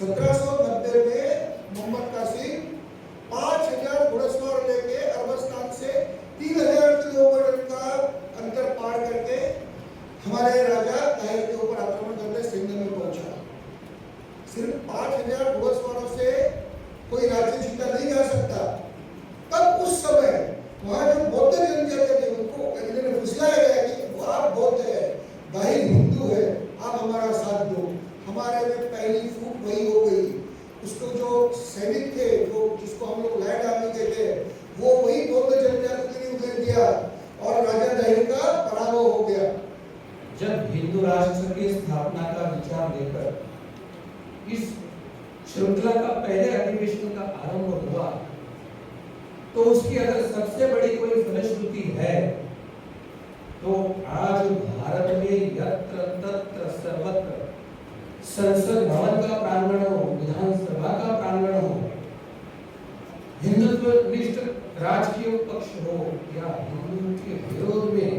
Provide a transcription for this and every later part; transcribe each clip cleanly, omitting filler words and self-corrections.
1790 में मोहम्मद कासिम 5000 घुड़सवार लेके अरबस्तान से 3000 किलोमीटर का अंतर पार करके हमारे राजा ताहिर के ऊपर आक्रमण करने सिंध में पहुंचा। सिर्फ 5000 घुड़सवारों से कोई राज्य जीता नहीं जा सकता। तब उस समय वहां जो बौद्ध जनजाति थे उनको इन्होंने फुसलाया गया कि वो आप बौद्ध है, दाहिर हिंदू है, आप हमारा साथ दो। हमारे में पहली फूट वही हो गई। उसको जो सैनिक थे, जो जिसको हम लोग लैंड आर्मी कहते हैं, वो वही बौद्ध जनजाति ने उधर दिया और राजा दाहिर का पराभव हो गया। जब हिंदू राष्ट्र की स्थापना का विचार लेकर इस श्रृंखला का पहले अधिवेशन का आरंभ हुआ, तो उसकी अगर सबसे बड़ी कोई फलश्रुति है तो आज भारत में यत्र तत्र सर्वत्र संसद भवन का प्रांगण हो, विधानसभा का प्रांगण हो, हिंदुत्वनिष्ठ राजकीय पक्ष हो या हिंदुओं के विरोध में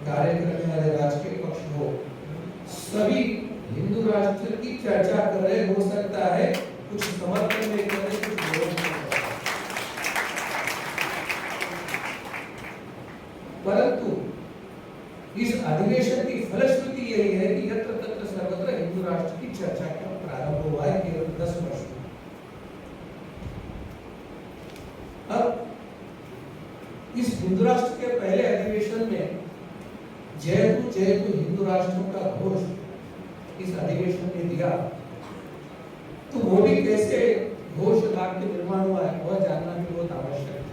कार्य करने वाले राजकीय पक्ष हो, सभी हिंदू राष्ट्र की चर्चा कर रहे। हो सकता है कुछ समर्थन में कर रहे, कुछ विरोध में कर रहे, परंतु इस अधिवेशन की फलश्रुति यही है कि यत्र तत्र सर्वत्र हिंदू राष्ट्र की चर्चा का प्रारंभ हुआ है केवल 10 वर्ष में। अब इस हिंदू राष्ट्र के पहले अधिवेशन में जयतु हिंदू राष्ट्रों का घोष इस अधिवेशन ने दिया, तो वो भी कैसे घोष वाक्य निर्माण हुआ है वह जानना भी बहुत आवश्यक है।